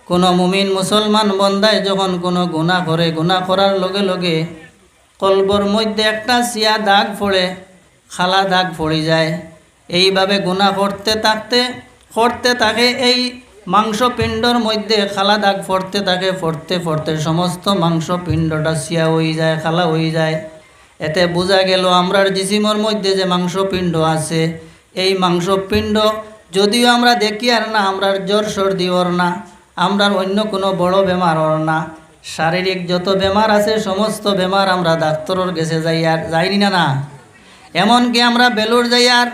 কোনো মুমিন মুসলমান বন্দায় যখন কোনো গুনাহ করে, গুনাহ করার লগে লগে কলবর মধ্যে একটা সিয়া দাগ পড়ে, খালা দাগ পড়ে যায়। এইভাবে গুনাহ করতে থাকে এই মাংসপিণ্ডর মধ্যে খালা দাগ পড়তে সমস্ত মাংসপিণ্ডটা সিয়া হয়ে যায়, খালা হয়ে যায়। এতে বোঝা গেল আমরার জিসিমর মধ্যে যে মাংসপিণ্ড আছে, এই মাংসপিণ্ড যদিও আমরা দেখি আর না, আমরার জ্বর সর্দি ওর না, আমরার অন্য কোনো বড় বেমার ওর না, শারীরিক যত বেমার আছে সমস্ত বেমার আমরা ডাক্তারের কাছে যাইনি না। এমনকি আমরা বেলুর যাইয়ার,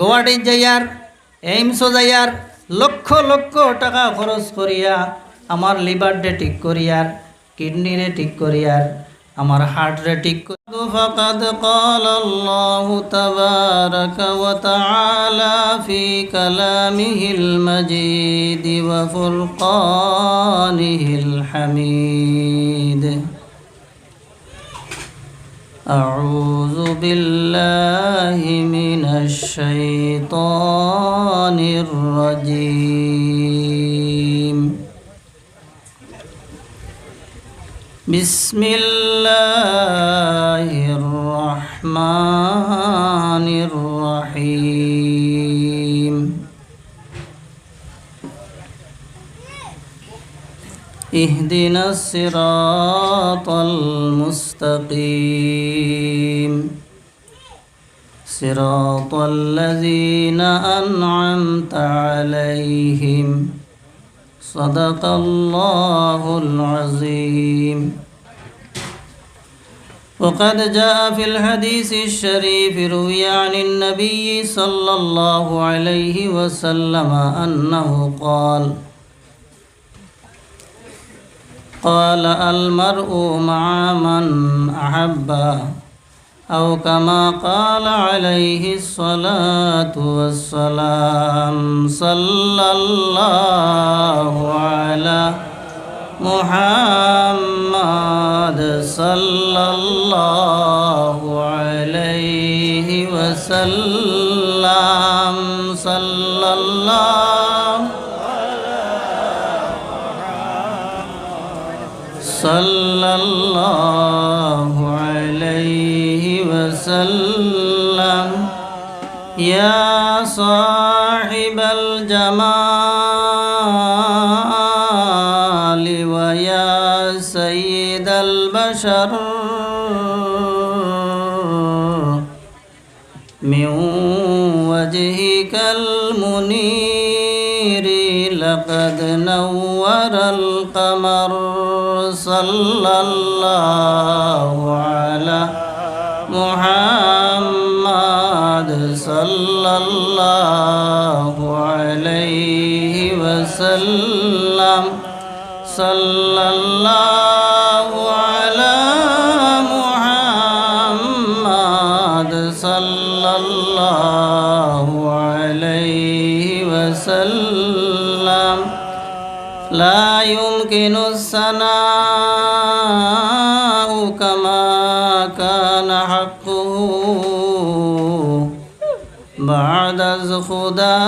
গুয়াহাটির যাইয়ার, এইমসও যাইয়ার লক্ষ লক্ষ টাকা খরচ করিয়া আমার লিভারটা ঠিক করিয়ার, কিডনিরে ঠিক করিয়ার, আমার হার্টরে ঠিক ফাকাদ ক্বালাল্লাহু তাবারাকা ওয়া তাআলা ফি কালামিহিল মাজিদ ওয়া ফুরকানিহিল হামিদ। আউযু বিল্লাহি মিনাশ শাইতানির রাজীম। বিসমিল্লাহির রহমানির রহিম। ইহদিনাস সিরাতাল মুস্তাকিম সিরাতাল লাযীনা আন'আমতা আলাইহিম সাদাকাল্লাহুল আযীম। وقد جاء في الحديث الشريف روي عن النبي صلى الله عليه وسلم أنه قال المرء مع من أحب، أو كما قال عليه الصلاة والسلام. صلى الله على محمد صلى الله عليه وسلم. صلى الله عليه وسلم. يا صاحب الجمال ويا سيد البشر، من وجهك المنير لقد نور القمر. صلى الله على محمد صلى الله عليه وسلم. صلى الله على محمد صلى الله عليه وسلم. لا يمكن الثناء كما كان حقه بعد از خدا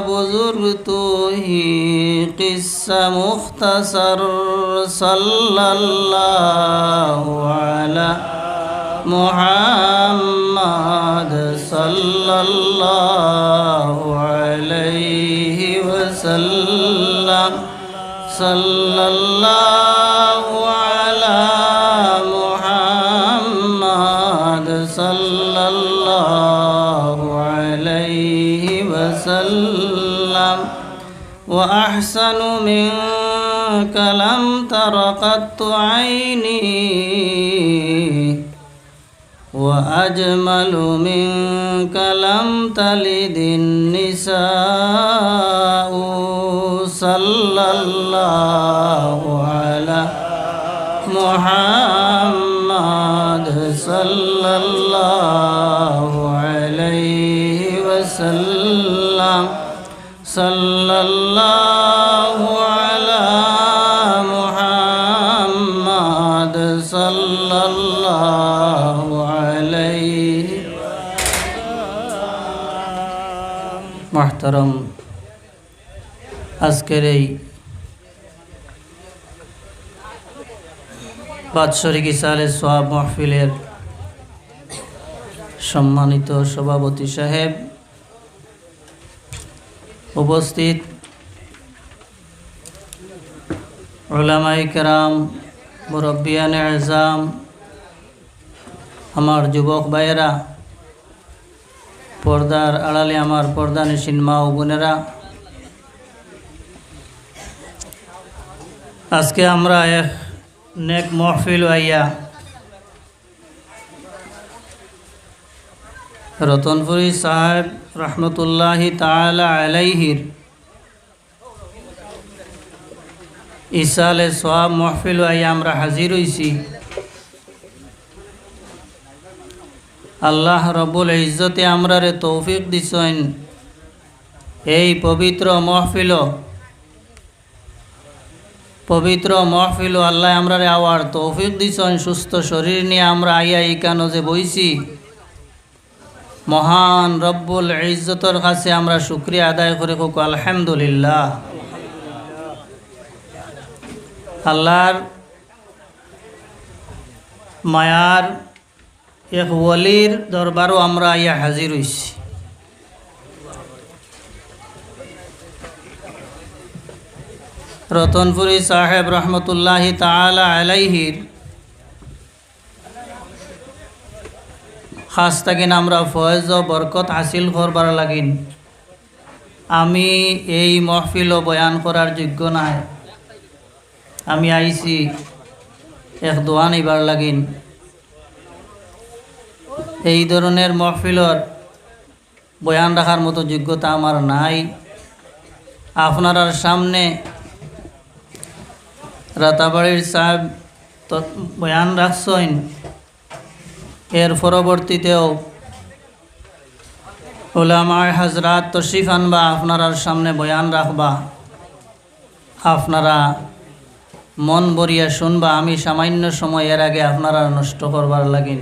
بزرگته قصة مختصر. صلى الله على محمد صلى الله عليه وسلم. صلى الله على محمد صلى الله عليه وسلم. وأحسن منك لم تر قط عيني، وأجمل منك لم تلد النساء. صلى الله على محمد صلى الله عليه وسلم. صلى الله على محمد صلى الله عليه. محترم আজকের এই বাৎসরিক ইসালে সোয়াব মাহফিলের সম্মানিত সভাপতি সাহেব, উপস্থিত উলামায়ে কেরাম, মুরব্বিয়ানে আযম, আমার যুবক ভাইয়েরা, পর্দার আড়ালে আমার পর্দানিশীন মা ও বোনেরা, আজকে আমরা এক নেক মাহফিল আইয়া রতনপুরি সাহেব রহমতুল্লাহি তাআলা আলাইহির ইসালে সোয়াব মাহফিল আইয়া আমরা হাজির হইছি। আল্লাহ রব্বুল ইজ্জতে আমরারে তৌফিক দিছেন এই পবিত্র মহফিল আল্লাহ আমরারে আওয়ার তৌফিক দিছেন। সুস্থ শরীর নিয়ে আমরা আইয়া এইখানে যে বইছি, মহান রব্বুল ইজ্জতের কাছে আমরা শুকরিয়া আদায় করে হোক আলহামদুলিল্লাহ। আল্লাহর মায়ার এক ওয়ালির দরবারও আমরা আইয়া হাজির হইছি। রতনপুরি সাহেব রহমতুল্লাহি তাআলা আলাইহির খাস থাকেন আমরা ফয়েজ ও বরকত হাসিল করবার লাগিন। আমি এই মহফিল বয়ান করার যোগ্য নাই, আমি আইছি এক দোয়া নিবার লাগিন। এই ধরনের মহফিলর বয়ান রাখার মতো যোগ্যতা আমার নাই। আপনার সামনে রাতাবাড়ির সাহেব বয়ান রাখছেন, এর পরবর্তীতেও উলামায়ে হযরত তশরিফ আনবা আপনার সামনে বয়ান রাখবা, আপনারা মন ভরিয়া শুনবা। আমি সামান্য সময় এর আগে আপনারা নষ্ট করবার লাগিন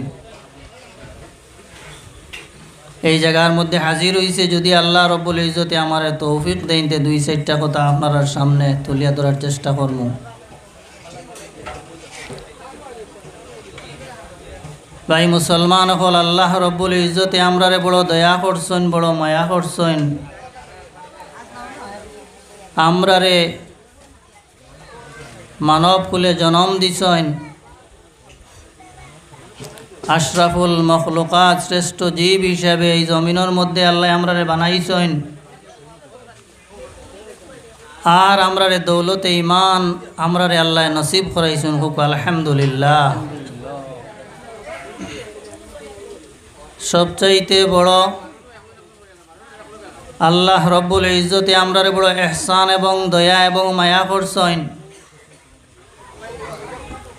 এই জায়গার মধ্যে হাজির হইছে। যদি আল্লাহ রব্বুল ইজ্জতে আমার তৌফিক দেন তে 2-4টা কথা আপনার সামনে তুলিয়া ধরার চেষ্টা করব। ভাই মুসলমান হল, আল্লাহ রব্বুল ইজ্জতে আমরারে বড় দয়া করছেন, বড় মায়া করছেন। আমরারে মানব কুলে জন্ম দিছেন, আশরাফুল মখলুকাত শ্রেষ্ঠ জীব হিসাবে এই জমিনের মধ্যে আল্লাহ আমরারে বানাইছেন। আর আমরারে দৌলতে ইমান আমরারে আল্লাহ নসিব করাইছেন হুক আলহামদুলিল্লাহ। সবচাইতে বড় আল্লাহ রব্বুল ইজ্জতে আমরারে বড় ইহসান এবং দয়া এবং মায়া করছেন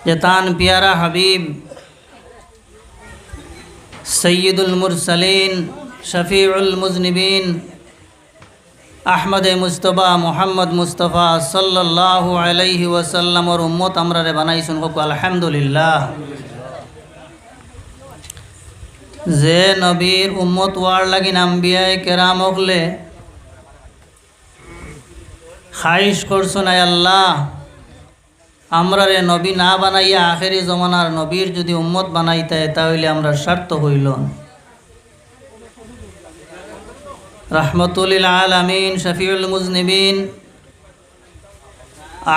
যে তান পিয়ারা হাবিব সৈয়দুল মুরসালিন শফিউল মুজনিবিন আহমদ মুস্তফা মুহাম্মদ মুস্তফা সাল্লাল্লাহু আলাইহি ওয়াসাল্লামর উম্মত আমরারে বানাইছেন হোক আলহামদুলিল্লাহ। যে নবীর উম্মত ওয়ার লাগিন আম্বিয়ায়ে কেরাম হকলে খাইশ করছেন, আয় আল্লাহ আমরারে নবী না বানাইয়া আখেরি জমানার নবীর যদি উম্মত বানাইতে তাহলে আমরা স্বার্থ হইল। রাহমাতুল আলামিন শফিউল মুজনিবিন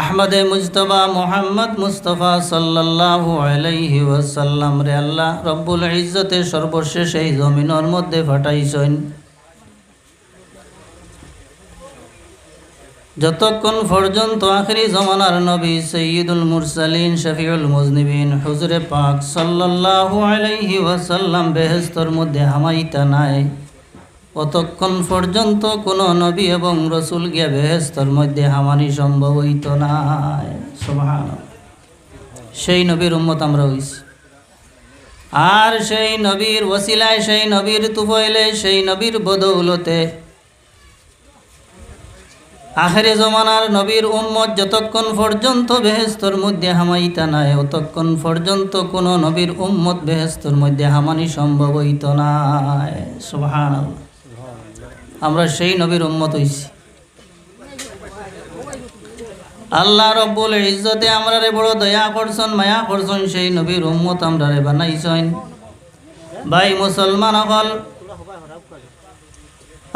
আহমদ মুজতবা মুহাম্মদ মুস্তফা সাল্লাল্লাহু আলাইহি ওয়াসাল্লাম রে আল্লাহ রব্বুল ইজ্জতে সর্বশেষ এই জমিনের মধ্যে পাঠাইছেন। যতক্ষণ পর্যন্ত আখেরি জমানার নবী সৈয়দুল মুরসালিন শফিউল মুজনিবিন হুজুরে পাক সাল্লাল্লাহু আলাইহি ওয়াসাল্লাম বেহেশতের মধ্যে হামাইতা নাই, অতক্ষণ পর্যন্ত কোনো নবী এবং রসুল গিয়া বেহেশতের মধ্যে হামানি সম্ভব হইত নাই। সুবহানাল্লাহ। সেই নবীর উম্মত আমরা হইছি। আর সেই নবীর ওসিলায়, সেই নবীর তুফাইলে, সেই নবীর বদৌলতে আখেরি জমানার নবীর উম্মত যতক্ষণ পর্যন্ত বেহেশতের মধ্যে হামাইতা নাই, অতক্ষণ পর্যন্ত কোনো নবীর উম্মত বেহেশতের মধ্যে হামানি সম্ভব হইত নাই। সুবহানাল্লাহ। আমরা সেই নবীর উম্মত হইছি। আল্লাহ রব্বুল ইজ্জতে আমরারে বড় দয়া করছেন, মায়া করছেন, সেই নবীর উম্মত আমরারে বানাইছেন। ভাই মুসলমান হল,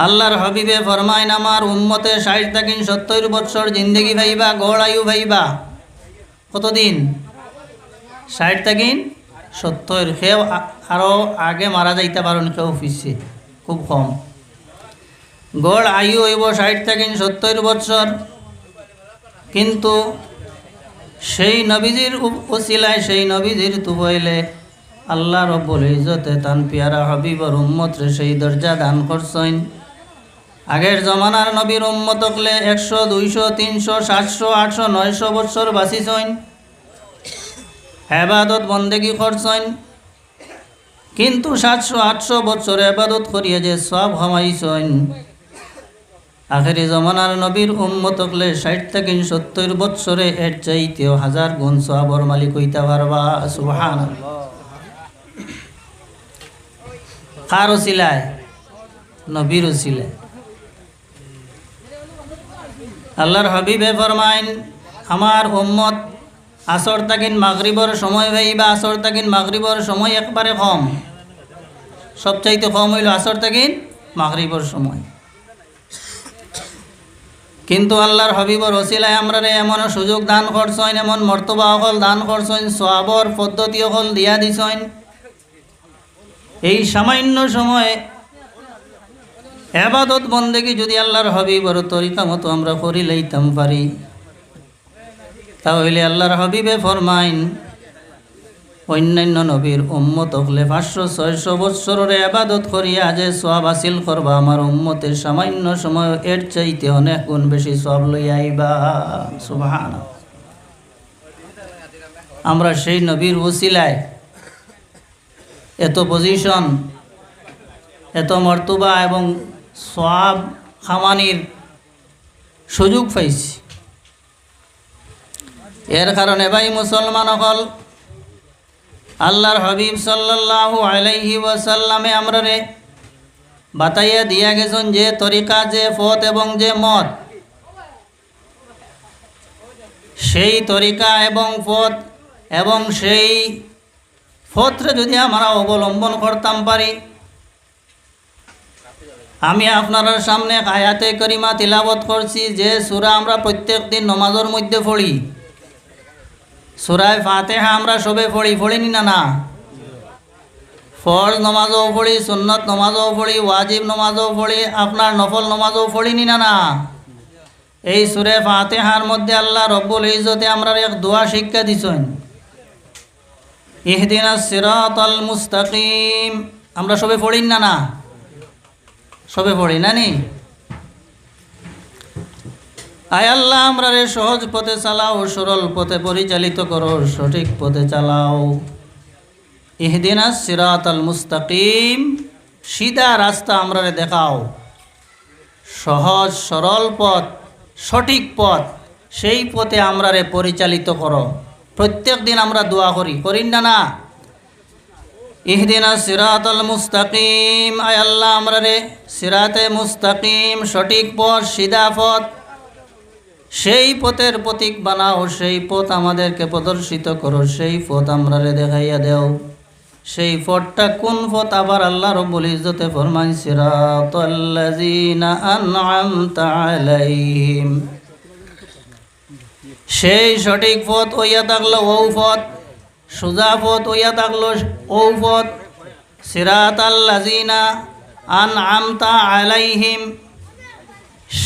আল্লাহর হাবিবে ফরমাইন আমার উম্মতে 60 থেকে 70 বছর জিন্দেগি ভাইবা, গড় আয়ু ভাইবা। কতদিন? 60 থেকে 70। কেউ আরও আগে মারা যাইতে পারেন, কেউ পিছিয়ে, খুব কম। গড় আয়ু হইব 60 থেকে 70 বছর। কিন্তু সেই নবীজির ওসিলায়, সেই নবীজির তুবইলে আল্লাহ রব্বুল ইজ্জতে তান পিয়ারা হাবিবর উম্মতরে সেই দরজা দান করছেন। আগের জমানার নবীর উম্মত হলে 100, 200, 300, 700, 800, 900 বছর বাঁচিছেন, এবাদত বন্দেগি করছেন। কিন্তু 700, 800 বছর এবাদত করিয়া যে সব হামাইছেন, আখেরি জমানার নবীর উম্মত হলে 60 থেকে 70 বছরে এর চাইতেও 1000 গুণ সওয়াবের মালিক হইতে পারবা। সুবহানাল্লাহ। কার ওসিলায়? নবীর ওসিলায়। আল্লাহর হাবিবে ফরমাইন আমার উম্মত আসর তাকিন মাগরিবর সময় ভাইবা, আসর তাকিন মাগরিবর সময় একবারে কম, সবচাইতে কম হইল আসর তাকিন মাগরিবর সময়। কিন্তু আল্লাহর হাবিবর ওসিলায় আমরারে এমন সুযোগ দান করছেন, এমন মর্তবা অকল দান করছেন, সওয়াবর পদ্ধতি অকল দিয়া দিছেন। এই সামান্য সময়ে এবাদত বন্দেগি যদি আল্লাহর হাবিবর তরিকা মতো আমরা করি লইতাম পারি, তাহলে আল্লাহর হাবিবে ফরমাইন অন্যান্য নবীর উম্মত হলে 500-600 বৎসরের এবাদত করিয়া যে সওয়াব হাসিল করবা, আমার উম্মতের সামান্য সময় এর চাইতে অনেক গুণ বেশি সওয়াব লইয়া আইবা। সুবহানাল্লাহ। আমরা সেই নবীর ওসিলায় এত পজিশন, এত মর্তবা এবং সওয়াব খামানির সুযোগ পাইছি। এর কারণে ভাই মুসলমান হল, আল্লাহর হাবিব সাল্লাল্লাহু আলাইহি ওয়াসাল্লামে আমরারে বাতাইয়া দিয়া গেছেন যে তরিকা, যে পথ এবং যে মত, সেই তরিকা এবং পথ এবং সেই পথরে যদি আমরা অবলম্বন করতাম পারি। আমি আপনার সামনে আয়াতে করিমা তিলাবত করছি, যে সূরা আমরা প্রত্যেক দিন নমাজের মধ্যে পড়ি, সূরা ফাতিহা আমরা সবে পড়িনি না? ফরজ নমাজও পড়ি, সুন্নত নমাজও পড়ি, ওয়াজিব নমাজও পড়ি, আপনার নফল নমাজও পড়িনি না? এই সূরা ফাতিহার মধ্যে আল্লাহ রব্বুল ইজ্জতে আমরা এক দোয়া শিক্ষা দিছেন, ইহদিনাস সিরাতাল মুস্তাকিম। আমরা সবে পড়ি না? সবে পড়ি না নি? আয় আল্লাহ আমরা রে সহজ পথে চালাও, সরল পথে পরিচালিত করো, সঠিক পথে চালাও। ইহদিনাস সিরাতাল মুস্তাকিম, সিধা রাস্তা আমরা রে দেখাও, সহজ সরল পথ, সঠিক পথ, সেই পথে আমরা রে পরিচালিত করো। প্রত্যেক দিন আমরা দোয়া করি না? ইহদিনাস সিরাতাল মুস্তাকিম, আয় আল্লাহ আমরা রে সিরাতে মুস্তাকিম, সঠিক পথ, সিধা পথ, সেই পথের প্রতীক বানাও, সেই পথ আমাদেরকে প্রদর্শিত করো, সেই পথ আমরা রে দেখাইয়া দেও। সেই পথটা কোন পথ? আবার আল্লাহ রব্বুল ইজ্জতে ফরমান সিরাতাল্লাযিনা আন'আমতা আলাইহিম, সেই সঠিক পথ ওইয়া থাকলো ও পথ, সোজা পথ ওইয়া থাকলো ও পথ। সিরাতাল্লাযিনা আন'আমতা আলাইহিম,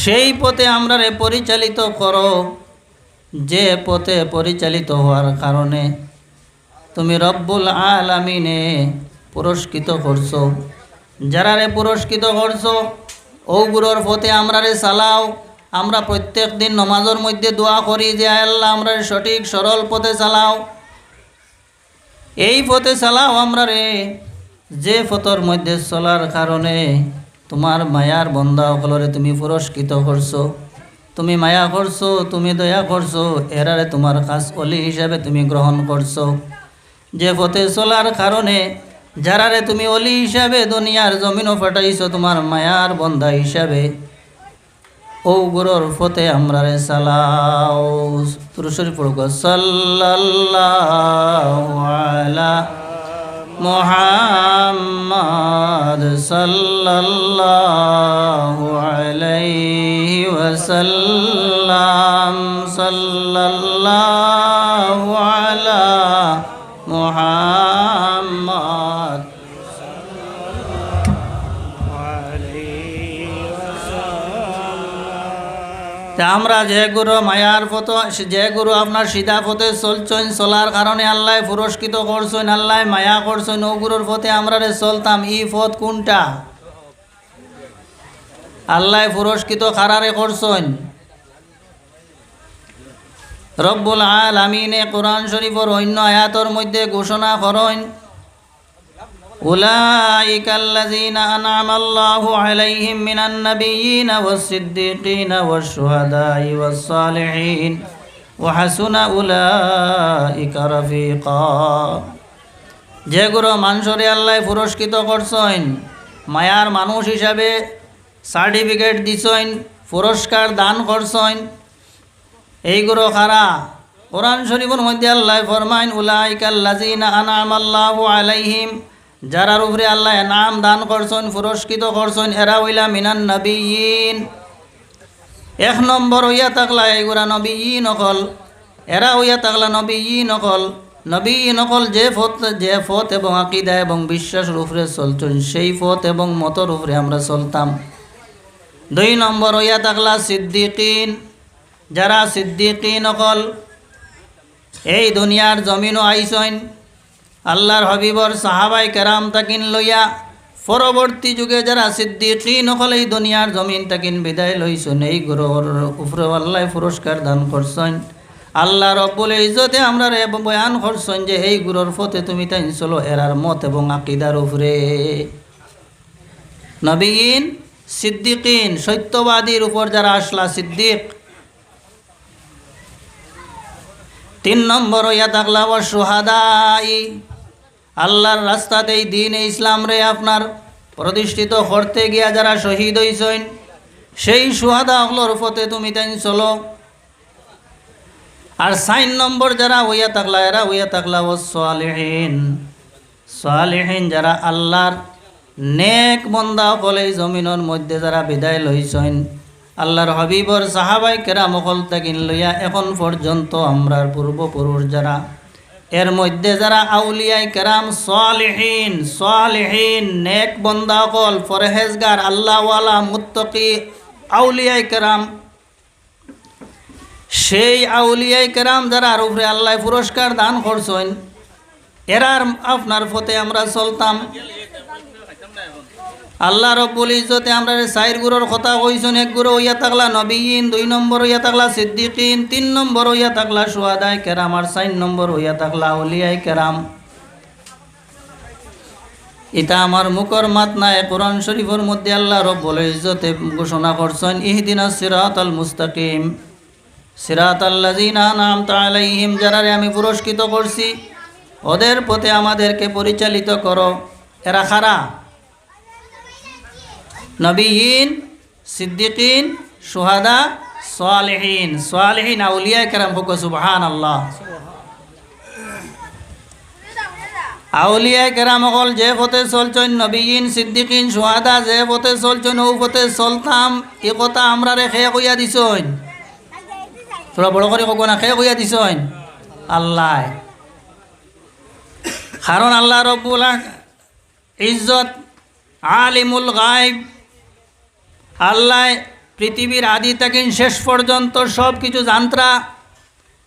সেই পথে আমরা রে পরিচালিত করো, যে পথে পরিচালিত হওয়ার কারণে তুমি রব্বুল আলামিনে পুরস্কৃত করছো। যারা রে পুরস্কৃত করছো, ওগুলোর পথে আমরা রে চালাও। আমরা প্রত্যেক দিন নমাজের মধ্যে দোয়া করি যে আল্লাহ আমরা সঠিক সরল পথে চালাও, এই পথে চালাও আমরা রে, যে পথের মধ্যে চলার কারণে তোমার মায়ার বন্দা সকলরে তুমি পুরস্কৃত করছো, তুমি মায়া করছো, তুমি দয়া করছো, এরারে তোমার খাস অলি হিসাবে তুমি গ্রহণ করছো। যে পথে চলার কারণে যারারে তুমি অলি হিসাবে দুনিয়ার জমিনও ফাটাইছো তোমার মায়ার বন্দা হিসাবে, ও গুরুর ফতে আমরা রে সালাও তুরুশরী পড়ব সাল্লাল্লাহু আলা মুহাম্মদ সাল্লাল্লাহু আলাইহি ওয়াসাল্লাম সাল্লাল্লাহু আলা মুহাম্মদ। আমরা যে গুরু মায়ার ফত যে গুরু আপনার সিধা ফতে চলছেন, চলার কারণে আল্লাহ পুরস্কৃত করছেন, আল্লাহ মায়া করছেন, ও গুরুর ফতে আমরা রে চলতাম। ই ফত কোনটা? আল্লাহ পুরস্কৃত কারারে করছেন। রব্বুল আলামিনে কোরআন শরীফের অন্য আয়াতের মধ্যে ঘোষণা করেন, উলাইকাল্লাযীনা আন'আমাল্লাহু আলাইহিম মিনান নাবিয়্যিনা ওয়াস-সিদ্দীকিনা ওয়াশ-শুহাদা'i ওয়াস-সালিহিন ওয়া হাসুনা উলাইকা রাফীকা। যে গুরু মানুষরে আল্লাহ পুরস্কৃত করছেন, মায়ার মানুষ হিসাবে সার্টিফিকেট দিছেন, পুরস্কার দান করছেন, এই গুরু কারা? কোরআন শরীফের মধ্যে আল্লাহ ফরমাইন, উলাইকাল্লাযীনা আন'আমাল্লাহু আলাইহিম, যারার উপরে আল্লাহ নাম দান করছেন, পুরস্কৃত করছেন, এরা হইলা মিনান নবিয়্যিন। এক নম্বর হইয়া থাকলা এইগুলা নবিয়্যিন অকল, এরা হইয়া থাকলা নবিয়্যিন অকল। নবিয়্যিন অকল যে পথ এবং আকীদা এবং বিশ্বাসের উপরে চলছেন, সেই পথ এবং মতর উপরে আমরা চলতাম। দুই নম্বর হইয়া থাকলা সিদ্দিকিন, যারা সিদ্দিকিন অকল এই দুনিয়ার জমিনও আইসেন আল্লাহর হবিবর সাহাবাই কেরাম তাকিন লইয়া। পরবর্তী যুগে যারা সিদ্দিকিন হল এই দুনিয়ার জমিন তাকিন বিদায় লইছেন, এই গুরুর উপরে আল্লাহ পুরস্কার দান করছেন। আল্লাহ রব্বুল ইজ্জতে আমরা রে বয়ান করছেন যে এই গুরুর ফতে তুমি তাই চলো এরার মত এবং আকীদার উপরে। নবীন সিদ্দিকিন, সত্যবাদীর উপর যারা আসলা সিদ্দিক। তিন নম্বর হইয়া থাকলা ওয়াশ-শুহাদা'i, আল্লাহর রাস্তাতেই দ্বীন ইসলাম রে আপনার প্রতিষ্ঠিত করতে গিয়া যারা শহীদ হইছেন, সেই শুহাদা হলোর ফতে তুমি তাই চলো। আর ৪ নম্বর যারা হইয়া থাকলা, এরা হইয়া থাকলা ওয়াস-সালিহিন, সালিহিন যারা আল্লাহর নেক বান্দা হল এই জমিনের মধ্যে যারা বিদায় লইছেন, আল্লাহর হবিবর সাহাবাই কেরাম অকল তাকিন লইয়া এখন পর্যন্ত আমরার পূর্বপুরুষ যারা, এর মধ্যে যারা আউলিয়াই কেরাম সালিহিন, সালিহিন নেক বান্দা অকল পরহেজগার আল্লাহওয়ালা মুত্তাকি আউলিয়াই কেরাম, সেই আউলিয়াই কেরাম যারা উপরে আল্লাহ পুরস্কার দান করছেন, এরার আপনার ফতে আমরা চলতাম। আল্লাহ রব্বুল ইজ্জতে আমরা ৪ গুরুর কথা কইছেন। এক গুরু হইয়া থাকলা নবিয়্যিন, ২ নম্বর হইয়া থাকলা সিদ্দিকিন, ৩ নম্বর হইয়া থাকলা শুহাদায়ে কেরাম, আর ৪ নম্বর হইয়া থাকলা আউলিয়ায়ে কেরাম। এটা আমার মুখর মাত নাই, কোরআন শরীফের মধ্যে আল্লাহ রব্বুল ইজ্জতে ঘোষণা করছেন, ইহদিনাস সিরাতাল মুস্তাকিম সিরাতাল্লাযীনা আন'আমতা আলাইহিম, যারারে আমি পুরস্কৃত করছি ওদের পথে আমাদেরকে পরিচালিত করো। এরা কারা? নবিয়্যিন, সিদ্দিকিন, শুহাদা, সালিহিন। সালিহিন আউলিয়ায়ে কেরাম হোক সুবহানাল্লাহ। আউলিয়ায়ে কেরাম হল যে পথে চলছেন, নবিয়্যিন, সিদ্দিকিন, শুহাদা যে পথে চলছেন, ও পথে চলতাম। এ কথা আমরা রে খেয়ে কইয়া দিছেন, তোরা বড় করে কব না, খেয়ে কইয়া দিছেন আল্লাহ। কারণ আল্লাহ রব্বুল ইজ্জত আলিমুল গায়ব, আল্লাহ পৃথিবীর আদি থেকে শেষ পর্যন্ত সব কিছু জানত্রা।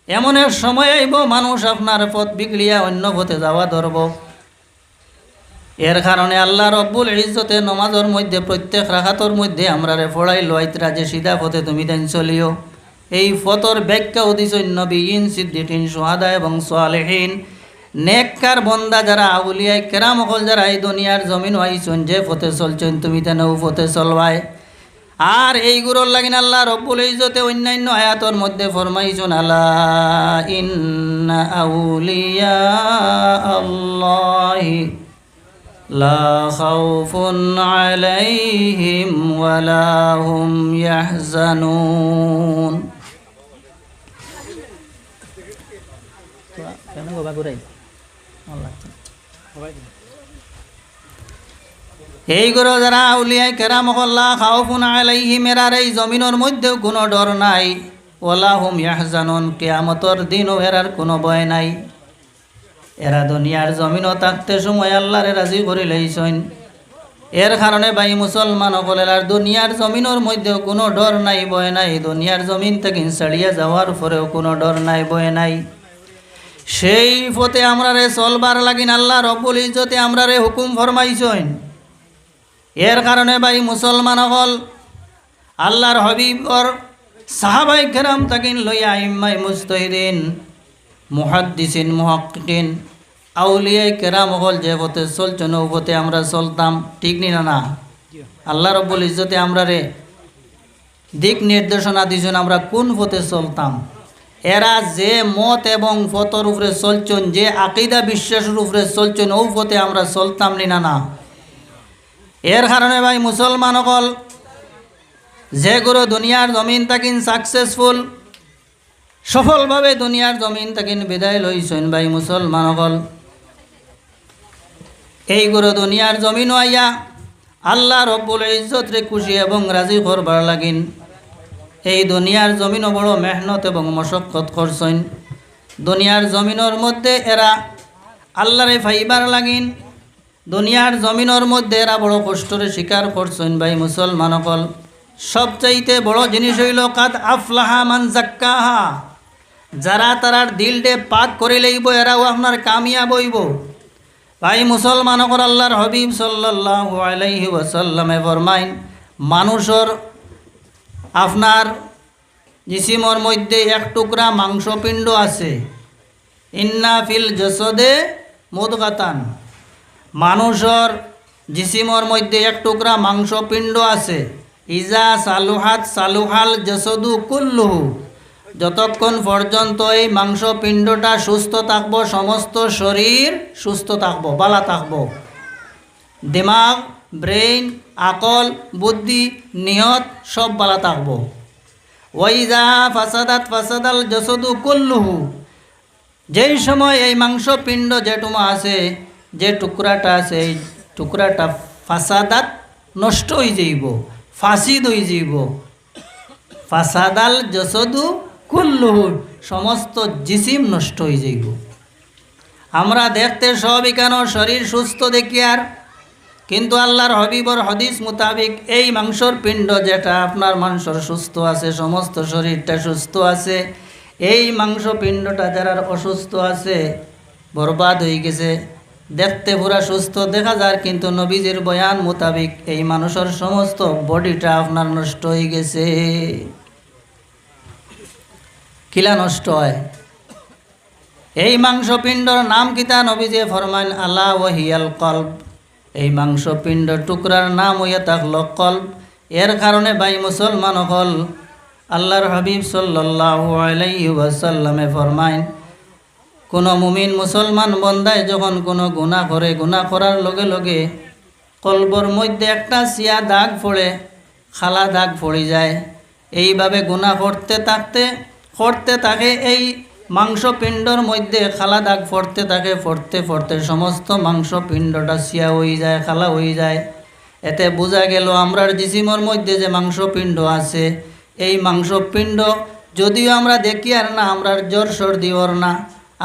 এমন এক সময় আইব মানুষ আপনার পথ বিগড়িয়া অন্য পথে যাওয়া ধরব। এর কারণে আল্লাহ রব্বুল ইজ্জতে নমাজের মধ্যে প্রত্যেক রাকাতের মধ্যে আমরা রে পড়াই লইতরা যে সিধা পথে তুমি তাই চলিও। এই পথর ব্যাখ্যাও দিছেন নবিয়্যিন, সিদ্দিকিন, শুহাদা এবং সালিহিন। নেককার বন্দা যারা আউলিয়ায়ে কেরাম হল যারা এই দুনিয়ার জমিন আইছেন, যে পথে চলছেন তুমি তেন ও পথে চলবাই। আর এই গুরুর লাগিন আল্লাহ রব্বুল ইজ্জতে অন্যান্য আয়াতর মধ্যে ফরমাইছেন, আলা ইন্না আউলিয়া আল্লাহি লা খাউফুন আলাইহিম ওয়ালা হুম ইয়াহজানুন। এই গরো যারা আউলিয়ায়ে কেরাম লা খাউফুন আলাইহিম, এরার এই জমিনের মধ্যেও কোনো ডর নাই, ওয়ালা হুম ইয়াহজানুন, কিয়ামতের দিনও এরার কোনো ভয় নাই। এরা দুনিয়ার জমিনও থাকতে সময় আল্লাহরে রাজি করে লইছেন। এর কারণে ভাই মুসলমান সকলের আর দুনিয়ার জমিনের মধ্যেও কোনো ডর নাই, ভয় নাই। দুনিয়ার জমিন থেকে ছাড়িয়ে যাওয়ার পরেও কোনো ডর নাই, ভয় নাই। সেই পথে আমরারে চলবার লাগিন আল্লাহ রব্বুল ইজ্জতে আমরারে হুকুম ফরমাইছেন। এর কারণে ভাই মুসলমান সকল আল্লাহর হবিবর সাহাবায়ে কেরাম তাকিন লইয়া ইম্মাই মুজতাহিদিন, মুহাদ্দিসিন, মুহাক্কিকিন, আউলিয়ায়ে কেরাম সকল যে পথে চলছেন ও পথে আমরা চলতাম, ঠিক নি না? আল্লাহ রব্বুল ইজ্জতে আমরারে দিক নির্দেশনা দিয়েছেন আমরা কোন পথে চলতাম। এরা যে মত এবং পথর উপরে চলছেন, যে আকিদা বিশ্বাসের উপরে চলছেন, ও পথে আমরা চলতাম নি না? এর কারণে ভাই মুসলমান সকল যে গুরু দুনিয়ার জমিন তাকিন সাকসেসফুল, সফলভাবে দুনিয়ার জমিন তাকিন বিদায় লইছেন ভাই মুসলমান সকল, এই গুরু দুনিয়ার জমিন আইয়া আল্লাহ রব্বুল ইজ্জত রে খুশি এবং রাজি করবার লাগিন এই দুনিয়ার জমিনও বড় মেহনত এবং মশক্কত করছেন। দুনিয়ার জমিনের মধ্যে এরা আল্লাহরে ফাইবার লাগিন, দুনিয়ার জমিনের মধ্যে এরা বড় কষ্টরে স্বীকার করছেন ভাই মুসলমান সকল। সবচাইতে বড় জিনিস হইল কাদ আফলাহা মান জাক্কাহা, যারা তারার দিলটে পাক করে লইব এরাও আপনার কামিয়াব হইব। ভাই মুসলমান সকল আল্লাহর হবিব সাল্লাল্লাহু আলাইহি ওয়াসাল্লামে ফরমাইন, মানুষের আপনার জিসিমর মধ্যে এক টুকরা মাংসপিণ্ড আছে, ইন্না ফিল জসদে মুদগাতান, মানুষের জিসিমর মধ্যে এক টুকরা মাংসপিণ্ড আছে, ইজা সালুহাত সালুহাল জসদু কুল্লুহু, যতক্ষণ পর্যন্ত এই মাংসপিণ্ডটা সুস্থ থাকব সমস্ত শরীর সুস্থ থাকব, বালা থাকব। দিমাগ, ব্রেইন, আকল, বুদ্ধি, নিয়ত সব বালা থাকব। ওয়াইজা ফাসাদাত ফাসাদাল জসদু কুল্লুহু, যেই সময় এই মাংসপিণ্ড যেটুমা আছে, যে টুকরাটা আছে, এই টুকরাটা ফাসাদাত নষ্ট হয়ে যাইব, ফাসিদ হয়ে যাইব। ফাসাদাল জসদু কুল্লুহু, সমস্ত জিসিম নষ্ট হয়ে যাইব। আমরা দেখতে সবই কেন শরীর সুস্থ দেখি আর, কিন্তু আল্লাহর হবিবর হাদিস মোতাবিক এই মাংসর পিণ্ড যেটা আপনার মাংসর সুস্থ আছে, সমস্ত শরীরটা সুস্থ আছে, এই মাংস পিণ্ডটা যারা অসুস্থ আছে বরবাদ হয়ে গেছে। দেখতে পুরা সুস্থ দেখা যায়, কিন্তু নবীজির বয়ান মোতাবিক এই মানুষের সমস্ত বডিটা আপনার নষ্ট হয়ে গেছে। কিলা নষ্ট হয়? এই মাংসপিণ্ডর নাম কিতা? নবীজি ফরমান আলা ওয়াহিয়াল কলব, এই মাংসপিণ্ড টুকরার নাম হইয়া থাকলো কলব। এর কারণে ভাই মুসলমান হল আল্লাহর হাবিব সাল্লাল্লাহু আলাইহি ওয়াসাল্লামে ফরমাইন, কোনো মুমিন মুসলমান বন্দায় যখন কোনো গুনাহ করে, গুনাহ করার লগে লগে কলবর মধ্যে একটা সিয়া দাগ পড়ে, খালা দাগ পড়ে যায়। এইভাবে গুনাহ করতে থাকে এই মাংসপিণ্ডর মধ্যে খালা দাগ পড়তে থাকে, পড়তে সমস্ত মাংসপিণ্ডটা সিয়া হয়ে যায়, খালা হয়ে যায়। এতে বোঝা গেল আমরার জিসিমর মধ্যে যে মাংসপিণ্ড আছে, এই মাংসপিণ্ড যদিও আমরা দেখি আর না, আমরার জ্বর সর্দি ওর না,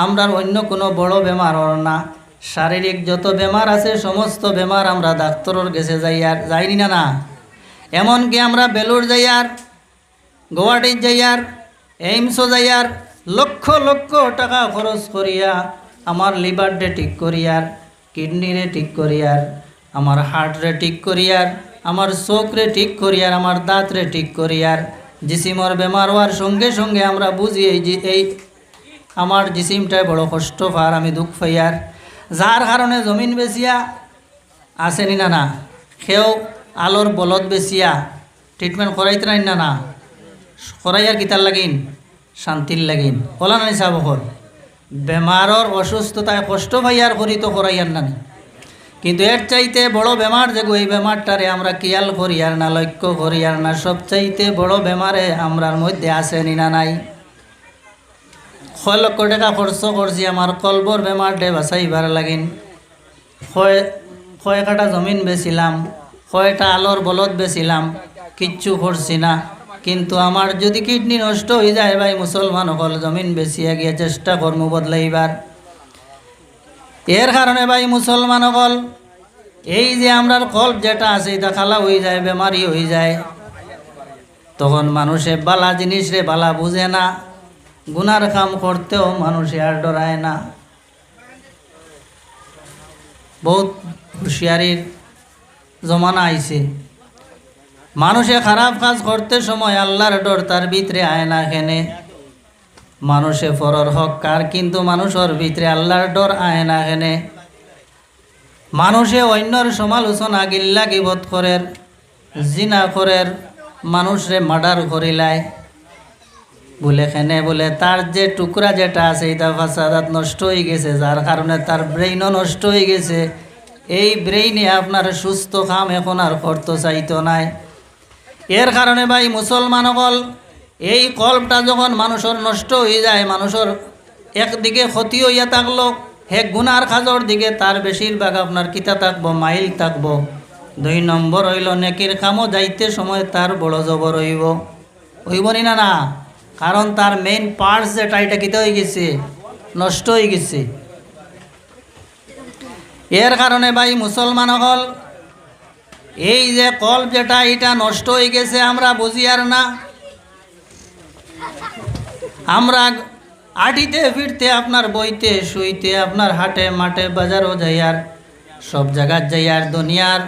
আমরার অন্য কোনো বড় বেমার ওর না, শারীরিক যত বেমার আছে সমস্ত বেমার আমরা ডাক্তারের কাছে যাইনি না। এমনকি আমরা বেলুর যাইয়ার, গুয়াহাটির যাইয়ার, এইমসও যাইয়ার লক্ষ লক্ষ টাকা খরচ করিয়া আমার লিভারটা ঠিক করিয়ার, কিডনিরে ঠিক করিয়ার, আমার হার্টরে ঠিক করিয়ার, আমার চোখরে ঠিক করিয়ার, আমার দাঁতরে ঠিক করিয়ার, জিসিমর বেমার হওয়ার সঙ্গে সঙ্গে আমরা বুঝি এই আমার জিসিমটায় বড় কষ্ট পার, আমি দুঃখ পাইয়ার, যার কারণে জমিন বেচিয়া আসেনি না, সেও আলোর বলদ বেচিয়া ট্রিটমেন্ট করাইতে না, করাইয়ার কিতার লাগিন, শান্তির লাগিন। ওলা নানি সাবকর বেমারর অসুস্থতায় কষ্ট পাইয়ার করি তো করাইয়ার নানি, কিন্তু এর চাইতে বড় বেমার যে এই বেমারটারে আমরা খেয়াল করি আর না, লক্ষ্য করি আর না, সবচাইতে বড় বেমারে আমরার মধ্যে আছে না নাই। 6 লক্ষ টাকা খরচ করছি আমার কলবর বেমারটে বাঁচাইবার লাগিন, কয় কাটা জমিন বেছিলাম, কয়টা আলোর বলদ বেছিলাম, কিচ্ছু করছি না। কিন্তু আমার যদি কিডনি নষ্ট হয়ে যায় ভাই মুসলমান হল, জমিন বেচিয়া গিয়ে চেষ্টা করবো বদলাইবার। এর কারণে ভাই মুসলমান হল, এই যে আমরার কল্প যেটা আছে এটা খালা হয়ে যায়, বেমারি হয়ে যায়, তখন মানুষে বালা জিনিস রে বালা বুঝে না, গুনার কাম করতেও মানুষে আর ডরায় না। বহুত হুঁশিয়ারির জমানা আইছে। মানুষে খারাপ কাজ করতে সময় আল্লাহর ডর তার ভিতরে আয় না, খেনে মানুষে ফরর হক কার, কিন্তু মানুষের ভিতরে আল্লাহর ডর আয় না, খেনে মানুষে অন্যর সমালোচনা গিল্লা গিবত করের, জিনা করের, মানুষরে মার্ডার করিলায় বলে খেনে বলে তার যে টুকরা যেটা আছে এটা ফাসাদাত নষ্ট হয়ে গেছে, যার কারণে তার ব্রেইনও নষ্ট হয়ে গেছে। এই ব্রেইনে আপনার সুস্থ কাম এখন আর করতে চাইতো নাই। এর কারণে ভাই মুসলমান হল, এই কল্পটা যখন মানুষের নষ্ট হয়ে যায়, মানুষের একদিকে ক্ষতি হইয়া থাকলো, হে গুনার কাজর দিকে তার বেশিরভাগ আপনার কিতা থাকবো, মাইল থাকবো। 2 নম্বর হইল নেকির কামও যাইতে সময় তার বড় জবর হইব নি না, কারণ তার মেইন পার্টস যেটা এটা কিতা হয়ে গেছে, নষ্ট হয়ে গেছে। এর কারণে ভাই মুসলমান হল, এই যে কল্প যেটা এটা নষ্ট হয়ে গেছে আমরা বুঝি আর না। আমরা আটিতে ফিরতে, আপনার বইতে শুইতে, আপনার হাটে মাঠে বাজারও যাই আর সব জায়গার যাই আর দুনিয়ার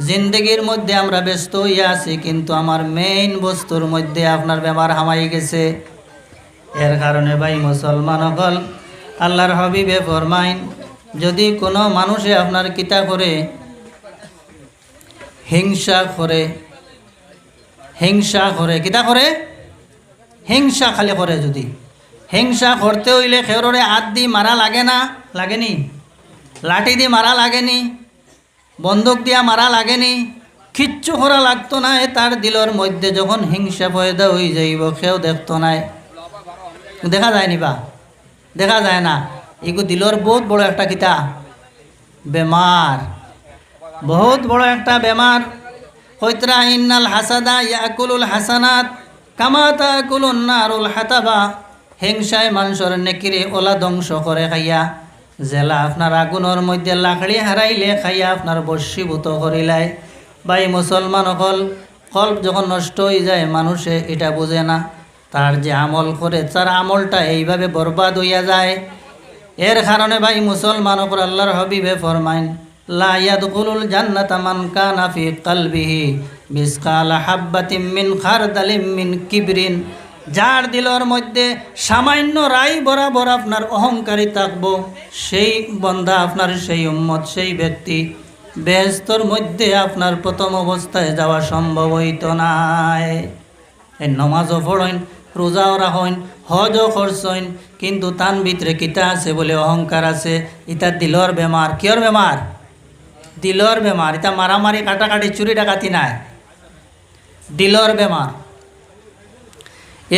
জিন্দগির মধ্যে আমরা ব্যস্ত হইয়া আছি, কিন্তু আমার মেইন বস্তুর মধ্যে আপনার ব্যবহার হামাই গেছে। এর কারণে ভাই মুসলমান হল, আল্লাহর হাবিবে ফরমাইন, যদি কোনো মানুষে আপনার কিতা করে, হিংসা করে, কিতা করে, হিংসা খালি করে, যদি হিংসা করতে হইলে খেররে হাত দিয়ে মারা লাগে না, লাগেনি, লাঠি দিয়ে মারা লাগেনি, বন্দুক দিয়া মারা লাগেনি, কিচ্ছু করা লাগতো না। তার দিলর মধ্যে যখন হিংসা পয়দা হয়ে যাইব, কেউ দেখতো নাই, দেখা যায়নি বা দেখা যায় না। এগু দিলর বহুত বড় একটা কিতা বেমার, বহুত বড় একটা বেমার। কইতরা ইন্নাল হাসাদা ইয়াকুলুল হাসানাত কামা তাকুলুন নারুল হাতাবা, হিংসায় মানুষের নেকিরে ওলা ধ্বংস করে খাইয়া, জেলা আপনার আগুনের মধ্যে লাকড়ি হারাইলে খাইয়া আপনার বশীভূত করিলাই। ভাই মুসলমান হল, কল্প যখন নষ্ট হয়ে যায় মানুষে এটা বুঝে না, তার যে আমল করে তার আমলটা এইভাবে বরবাদ হইয়া যায়। এর কারণে ভাই মুসলমান হল, আল্লাহর হাবিবে ফরমাইন, লা ইয়াদখুলুল জান্নাতা মান কানা ফি কলবিহি মিসকালা হাববাতিন মিন খারদালিন মিন কিবরিন, যার দিলর মধ্যে সামান্য রাই বরাবর আপনার অহংকারী থাকবো, সেই বন্দা আপনার, সেই উম্মত, সেই ব্যক্তি বেহেশতের মধ্যে আপনার প্রথম অবস্থায় যাওয়া সম্ভব হইত নাই। এই নমাজও পড়েন, রোজাও রাখেন, হজও করছেন, কিন্তু তান ভিতরে কিতা আছে বলে অহংকার আছে। ইটা দিলর বেমার। কিয়র বেমার? দিলর বেমার। ইটা মারামারি কাটাকাটি চুরি ডাকাতি নাই, দিলর বেমার।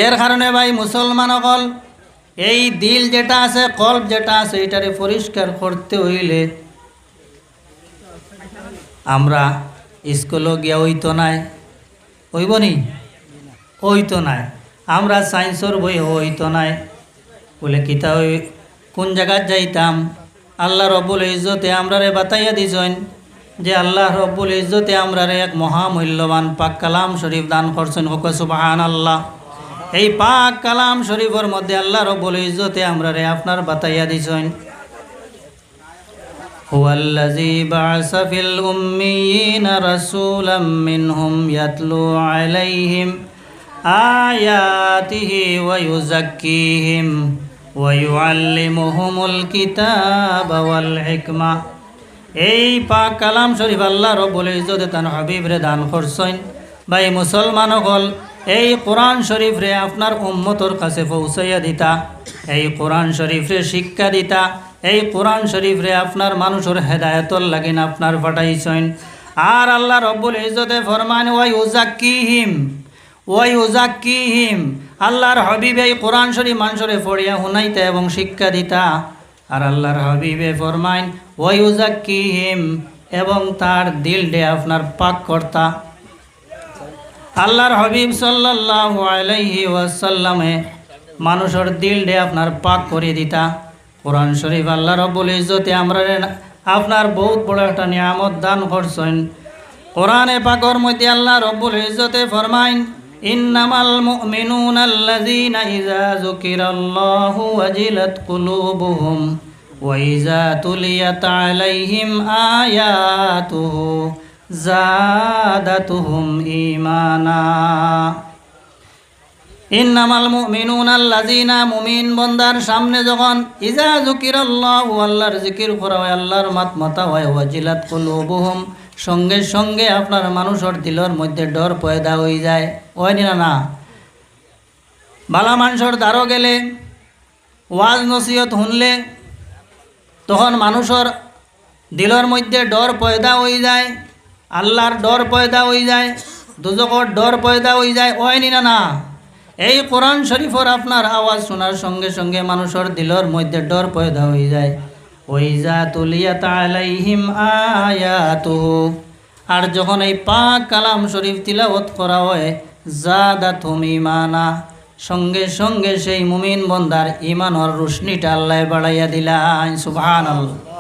এর কারণে ভাই মুসলমান হল, এই দিল যেটা আছে, কল্প যেটা আছে, এটারে পরিষ্কার করতে হইলে আমরা স্কুলও গিয়া হইতো নাই, হইব নি? হইতো নাই। আমরা সায়েন্সর বই হইতো নাই বলে কিতা হই, কোন জায়গায় যাইতাম? আল্লাহ রব্বুল ইজ্জতে আমরারে বাতাইয়া দিছেন যে আল্লাহ রব্বুল ইজ্জতে আমরারে এক মহামূল্যবান পাক কালাম শরীফ দান করছেন। হোক সুবহানাল্লাহ। এই পাক কালাম শরীফের মধ্যে আল্লাহ রব্বুল ইজ্জতে আমরারে আপনার বাতাইয়া দিছেন, হুয়াল্লাযী বা'আসা ফিল উম্মিয়িনা রাসূলাম মিনহুম ইয়াতলু আলাইহিম আয়াতিহি ওয়া ইউযাক্কিহিম ওয়া ইউআল্লিমুহুমুল কিতাবা ওয়াল হিকমা। এই পাক কালাম শরীফ আল্লাহ রব্বুল ইজ্জতে তার হাবিবরে দান করছেন। ভাই মুসলমান হল, এই কোরআন শরীফ রে আপনার উম্মতর কাছে পৌঁছাইয়া দিতা, এই কোরআন শরীফ রে শিক্ষা দিতা, এই কোরআন শরীফ রে আপনার মানুষের হেদায়তর লাগিন আপনার পাঠাইছেন। আর আল্লাহ রব্বুল ইজ্জতে ফরমান ওয়াই উজাক্কিহিম, আল্লাহর হাবিব এই কোরআন শরীফ মানুষরে পড়িয়া শুনাইতা এবং শিক্ষা দিতা। আর আল্লাহর হাবিবে ফরমাইন ওয়াই উজাক্কিহিম, এবং তার দিলডে আপনার পাক কর্তা। আল্লাহর হাবিব সাল্লাল্লাহু আলাইহি ওয়াসাল্লামে মানুষের দিলডে আপনার পাক করে দিতা। কোরআন শরীফ আল্লাহ রব্বুল ইজ্জতে আমরা আপনার বহুত বড় একটা নিয়ামত দান করছেন। কোরআনে পাকের মধ্যে আল্লাহ রব্বুল ইজ্জতে ফরমাইন ইন্নামাল মুমিনুনা আল্লাযীনা ইযা যুকিরাল্লাহু ওয়াজিলাত কুলুবুহুম ওয়া ইযা তুলিয়াত আলাইহিম আয়াতুহু যাদাতুহুম ঈমানা। ইন্নামাল মুমিনুনা আল্লাযীনা, মুমিন বন্দার সামনে যখন ইযা যুকিরাল্লাহু, আল্লাহর জিকির করা হয়, আল্লাহর মাতা হয়, ওয়াজিলাত কুলুবুহুম, সঙ্গে সঙ্গে আপনার মানুষের দিলের মধ্যে ডর পয়দা হয়ে যায়। ওই না বালা মানুষের দ্বারও গেলে ওয়াজ নসিহত শুনলে তখন মানুষের দিলের মধ্যে ডর পয়দা হয়ে যায়, আল্লাহর ডর পয়দা হয়ে যায়, দুজকর ডর পয়দা হয়ে যায়। ওই না এই কোরআন শরীফর আপনার আওয়াজ শোনার সঙ্গে সঙ্গে মানুষের দিলের মধ্যে ডর পয়দা হয়ে যায়। ওইজা তুলিয়াত আলাইহিম আয়াতুহু, আর যখন এই পাক কালাম শরীফ তিলাওয়াত করা হয়, যাদাতুহুম ঈমানা, সঙ্গে সঙ্গে সেই মুমিন বন্দার ঈমানের রোশনিটা আল্লাহ বাড়াইয়া দিলেন। সুবহানাল্লাহ।